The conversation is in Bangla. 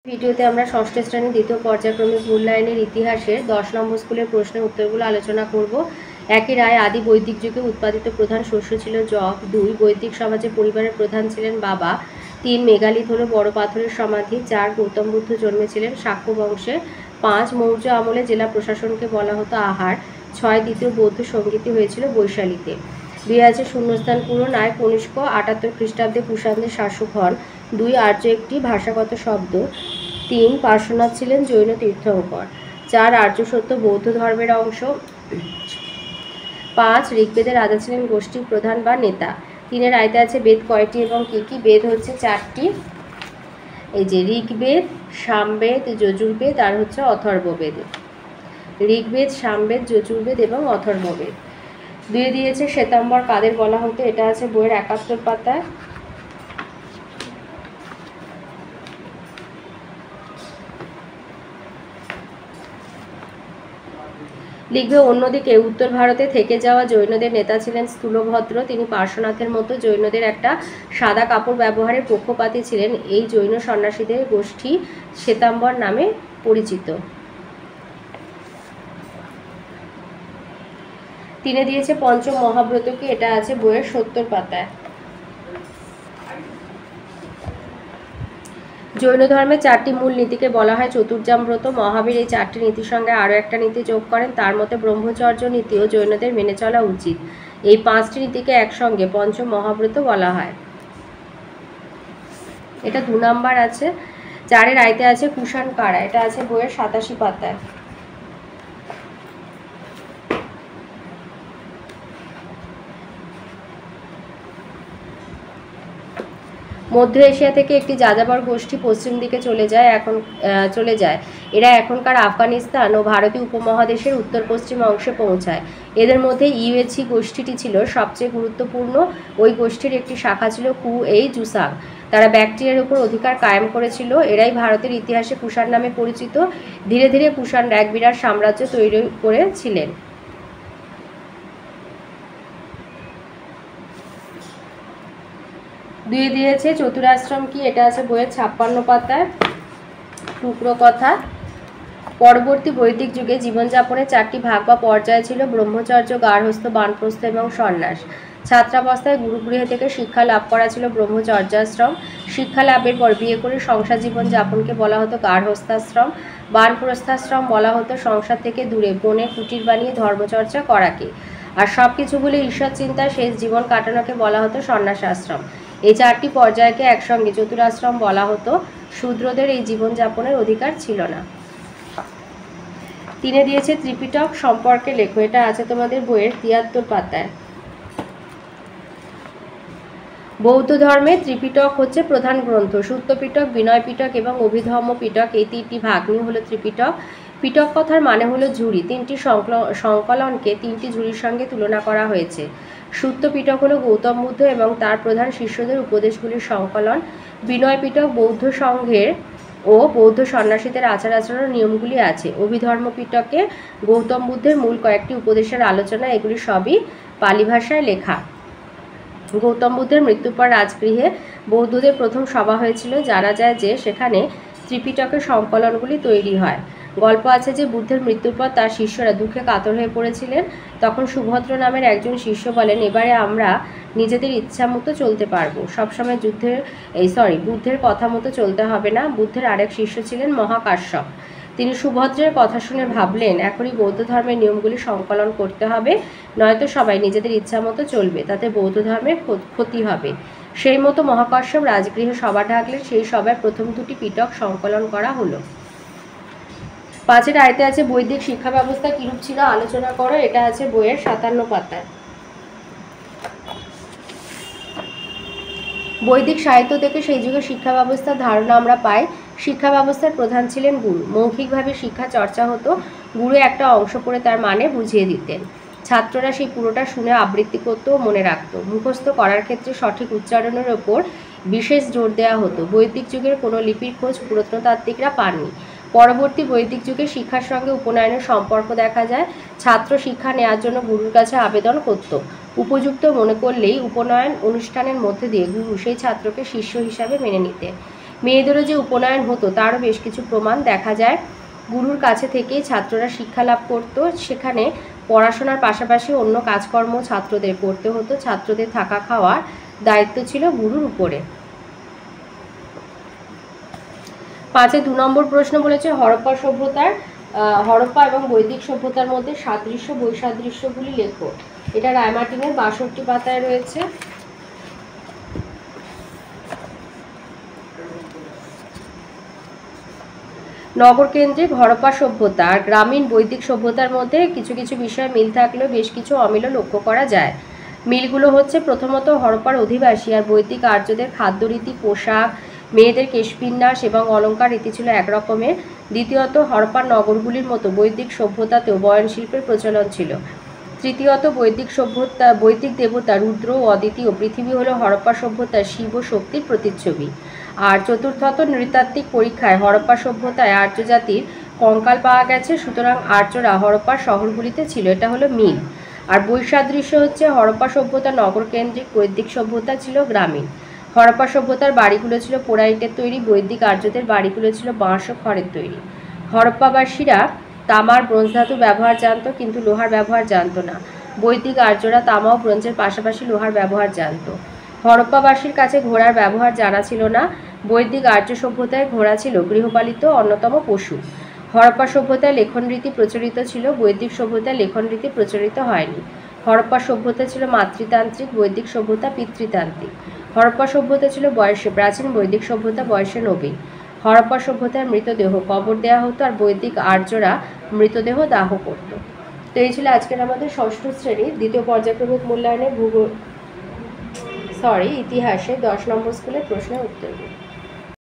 ভিডিওতে আমরা ষষ্ঠ শ্রেণীর দ্বিতীয় পর্যায়ক্রমিক মূল্যায়নের ইতিহাসের 10 নম্বর স্কুলের প্রশ্নের উত্তরগুলো আলোচনা করব। একই রায় আদি বৈদিক যুগে উৎপাদিত প্রধান শস্য ছিল যব। 2 বৈদিক সমাজে পরিবারের প্রধান ছিলেন বাবা। 3 মেগালিথ হলো বড় পাথরের সমাধি। 4 গৌতম বুদ্ধ জন্মেছিলেন শাক্য বংশে। 5 মৌর্য আমলে জেলা প্রশাসনকে বলা হতো আহার। 6 দ্বিতীয় বৌদ্ধ সঙ্গীতি হয়েছিল বৈশালীতে। 2 আছে শূন্যস্থান পূরণ। আয় কনিষ্ক 78 খ্রিস্টাব্দে কুষাণদের শাসক হন। 2 আর্য একটি ভাষাগত শব্দ। 3 পার্শ্বনাথ ছিলেন জৈন তীর্থঙ্কর। 4 আর্য সত্য বৌদ্ধ ধর্মের অংশ। 5 ঋগ্বেদের রাজা ছিলেন গোষ্ঠী প্রধান বা নেতা। 3 আয়তে আছে বেদ কয়টি এবং কী কী? বেদ হচ্ছে 4টি। এই যে ঋগ্বেদ, সামবেদ, যজুর্বেদ আর হচ্ছে অথর্ববেদ। ঋগ্বেদ, সামবেদ, যজুর্বেদ এবং অথর্ববেদ। 2 দিয়েছে শ্বেতাম্বর কাদের বলা হতো, এটা আছে বইয়ের 71 পাতায়। লিখবে অন্যদিকে উত্তর ভারতে থেকে যাওয়া জৈনদের নেতা ছিলেন স্থূলভদ্র। তিনি পার্শ্বনাথের মতো জৈনদের একটা সাদা কাপড় ব্যবহারের পক্ষপাতী ছিলেন। এই জৈন সন্ন্যাসীদের গোষ্ঠী শ্বেতাম্বর নামে পরিচিত। তিনি দিয়েছে পঞ্চম মহাব্রতকে, এটা আছে বইয়ের 70 পাতায়। জৈন ধর্মের 4টি মূল নীতিকে বলা হয় চতুর্যামব্রত। মহাবীর এই 4টি নীতির সঙ্গে আরও একটা নীতি যোগ করেন। তার মতে ব্রহ্মচর্য নীতিও জৈনদের মেনে চলা উচিত। এই 5টি নীতিকে একসঙ্গে পঞ্চম মহাব্রত বলা হয়। এটা 2 নাম্বার আছে। 4 আয়তে আছে কুষাণ কারা, এটা আছে বইয়ের 87 পাতায়। মধ্য এশিয়া থেকে একটি যাযাবর গোষ্ঠী পশ্চিম দিকে চলে যায়। এরা এখনকার আফগানিস্তান ও ভারতীয় উপমহাদেশের উত্তর পশ্চিম অংশে পৌঁছায়। এদের মধ্যে ইউএচি গোষ্ঠীটি ছিল সবচেয়ে গুরুত্বপূর্ণ। ওই গোষ্ঠীর একটি শাখা ছিল জুসাং। তারা ব্যাকট্রিয়ার উপর অধিকার কায়েম করেছিল। এরাই ভারতের ইতিহাসে কুষাণ নামে পরিচিত। ধীরে ধীরে কুষাণরা এক বিরাট সাম্রাজ্য তৈরি করেছিলেন। দুই দিয়েছে চতুরাশ্রম কি, এটা আছে বইয়ের 56 পাতায়। টুকরো কথা। পরবর্তী বৈদিক যুগে জীবনযাপনের 4টি ভাগ বা পর্যায় ছিল ব্রহ্মচর্য, গার্হস্থ্য, বানপ্রস্থ এবং সন্ন্যাস। ছাত্রাবস্থায় গুরুগৃহে থেকে শিক্ষা লাভ করা ছিল ব্রহ্মচর্যাশ্রম। শিক্ষা লাভের পর বিয়ে করে সংসার জীবন যাপনকে বলা হতো গার্হস্থ্যাশ্রম। বানপ্রস্থাশ্রম বলা হতো সংসার থেকে দূরে বনে কুটির বানিয়ে ধর্মচর্চা করাকে। আর সব কিছু বলে ঈশ্বর চিন্তায় শেষ জীবন কাটানোকে বলা হতো সন্ন্যাসাশ্রম। এই 4টি পর্যায়কে একসঙ্গে চতুরাশ্রম বলা হতো। শূদ্রদের এই জীবনযাপনের অধিকার ছিল না। 3 দিয়েছে ত্রিপিটক সম্পর্কে লেখো, এটা আছে তোমাদের বইয়ের 73 পাতায়। বৌদ্ধ ধর্মে ত্রিপিটক হচ্ছে প্রধান গ্রন্থ। সূত্র পিটক, বিনয় পিটক এবং অভিধর্ম পিটক, এই 3টি ভাগ নিয়ে হলো ত্রিপিটক। পিটক কথার মানে হলো ঝুড়ি। 3টি সংকলনকে 3টি ঝুড়ির সঙ্গে তুলনা করা হয়েছে। সূত্র পিটক হলো গৌতম বুদ্ধ এবং তার প্রধান শিষ্যদের উপদেশগুলির সংকলন। বিনয় পিটক বৌদ্ধ সংঘের ও বৌদ্ধ সন্ন্যাসীদের আচার আচরণ নিয়মগুলি আছে। অভিধর্ম পিটকে গৌতম বুদ্ধের মূল কয়েকটি উপদেশের আলোচনা। এগুলি সবই পালি ভাষায় লেখা। গৌতম বুদ্ধের মৃত্যুর পর রাজগৃহে বৌদ্ধদের প্রথম সভা হয়েছিল। জানা যায় যে সেখানে ত্রিপিটকের সংকলনগুলি তৈরি হয়। গল্প আছে যে বুদ্ধের মৃত্যুর পর তার শিষ্যরা দুঃখে কাতর হয়ে পড়েছিলেন। তখন সুভদ্র নামের একজন শিষ্য বলেন, এবারে আমরা নিজেদের ইচ্ছা মতো চলতে পারবো, সবসময় বুদ্ধের কথা মতো চলতে হবে না। বুদ্ধের আরেক শিষ্য ছিলেন মহাকাশ্যপ। তিনি সুভদ্রের কথা শুনে ভাবলেন, এখনই বৌদ্ধ ধর্মের নিয়মগুলি সংকলন করতে হবে, নয়তো সবাই নিজেদের ইচ্ছা মতো চলবে, তাতে বৌদ্ধ ধর্মের ক্ষতি হবে। সেই মতো মহাকাশ্যপ রাজগৃহে সভা ডাকলেন। সেই সভায় প্রথম 2টি পিটক সংকলন করা হলো। 5 আয়তে আছে বৈদিক শিক্ষা ব্যবস্থা কিরূপ ছিল আলোচনা করো, এটা আছে বইয়ের 57 পাতায়। বৈদিক সাহিত্য থেকে সেই যুগের শিক্ষা ব্যবস্থার ধারণা আমরা পাই। শিক্ষা ব্যবস্থার প্রধান ছিলেন গুরু। মৌখিকভাবে শিক্ষা চর্চা হতো। গুরু একটা অংশ পড়ে তার মানে বুঝিয়ে দিতেন। ছাত্ররা সেই পুরোটা শুনে আবৃত্তি করত ও মনে রাখত। মুখস্থ করার ক্ষেত্রে সঠিক উচ্চারণের ওপর বিশেষ জোর দেওয়া হতো। বৈদিক যুগের কোনো লিপির খোঁজ প্রত্নতাত্ত্বিকরা পাননি। পরবর্তী বৈদিক যুগে শিক্ষার সঙ্গে উপনয়নের সম্পর্ক দেখা যায়। ছাত্র শিক্ষা নেওয়ার জন্য গুরুর কাছে আবেদন করত। উপযুক্ত মনে করলেই উপনয়ন অনুষ্ঠানের মধ্যে দিয়ে গুরু সেই ছাত্রকে শিষ্য হিসাবে মেনে নিতেন। মেয়েদেরও যে উপনয়ন হতো তারও বেশ কিছু প্রমাণ দেখা যায়। গুরুর কাছে থেকেই ছাত্ররা শিক্ষা লাভ করত, সেখানে পড়াশোনার পাশাপাশি অন্য কাজকর্ম ছাত্রদের করতে হতো। ছাত্রদের থাকা খাওয়ার দায়িত্ব ছিল গুরুর উপরে। 5-এ 2 নম্বর প্রশ্ন বলেছে হরপ্পা এবং বৈদিক সভ্যতার মধ্যে সাদৃশ্য বৈসাদৃশ্যগুলি লেখো। এটা রায়মার্টিনের 62 পাতায় রয়েছে। নগরকেন্দ্রিক হরপ্পা সভ্যতা আর গ্রামীণ বৈদিক সভ্যতার মধ্যে কিছু কিছু বিষয়ে মিল থাকলেও বেশ কিছু অমিলও লক্ষ্য করা যায়। মিলগুলো হচ্ছে, প্রথমত হরপ্পার অধিবাসী আর বৈদিক আর্যদের খাদ্যরীতি, পোশাক, মেয়েদের কেশবিন্যাস এবং অলঙ্কার রীতি ছিল একরকমের। দ্বিতীয়ত, হরপ্পার নগরগুলির মতো বৈদিক সভ্যতাতেও বয়নশিল্পের প্রচলন ছিল। তৃতীয়ত, বৈদিক দেবতা রুদ্র ও অদ্বিতীয়। পৃথিবী হলো হরপ্পা সভ্যতার শিব ও শক্তির প্রতিচ্ছবি। আর চতুর্থত, নৃতাত্ত্বিক পরীক্ষায় হরপ্পা সভ্যতায় আর্য জাতির কঙ্কাল পাওয়া গেছে, সুতরাং আর্যরা হরপ্পার শহরগুলিতে ছিল। এটা হলো মিল। আর বৈসাদৃশ্য হচ্ছে, হরপ্পা সভ্যতা নগরকেন্দ্রিক, বৈদিক সভ্যতা ছিল গ্রামীণ। হরপ্পা সভ্যতার বাড়িগুলো ছিল পোড়াইটের তৈরি, বৈদিক আর্যদের বাড়িগুলো ছিল বাঁশ ও খড়ের তৈরি। হরপ্পাবাসীরা তামার ব্রোঞ্জ ধাতু ব্যবহার জানত, কিন্তু লোহার ব্যবহার জানত না। বৈদিক আর্যরা তামা ও ব্রোঞ্জের পাশাপাশি লোহার ব্যবহার জানত। হরপ্পাবাসীর কাছে ঘোড়ার ব্যবহার জানা ছিল না। বৈদিক আর্য সভ্যতায় ঘোড়া ছিল গৃহপালিত অন্যতম পশু। হরপ্পা সভ্যতায় লেখনরীতি প্রচলিত ছিল, বৈদিক সভ্যতায় লেখনরীতি প্রচলিত হয়নি। হরপ্পা সভ্যতা ছিল মাতৃতান্ত্রিক, বৈদিক সভ্যতা পিতৃতান্ত্রিক। হরপ্পা সভ্যতা ছিল বয়সে প্রাচীন, বৈদিক সভ্যতা বয়সে নবীন। হরপ্পা সভ্যতায় মৃতদেহ কবর দেওয়া হতো আর বৈদিক আর্যরা মৃতদেহ দাহ করত। তো এই ছিল আজকের আমাদের ষষ্ঠ শ্রেণীর দ্বিতীয় পর্যায়ক্রমিক মূল্যায়নের ইতিহাসে 10 নম্বর স্কুলের প্রশ্নের উত্তরগুলো।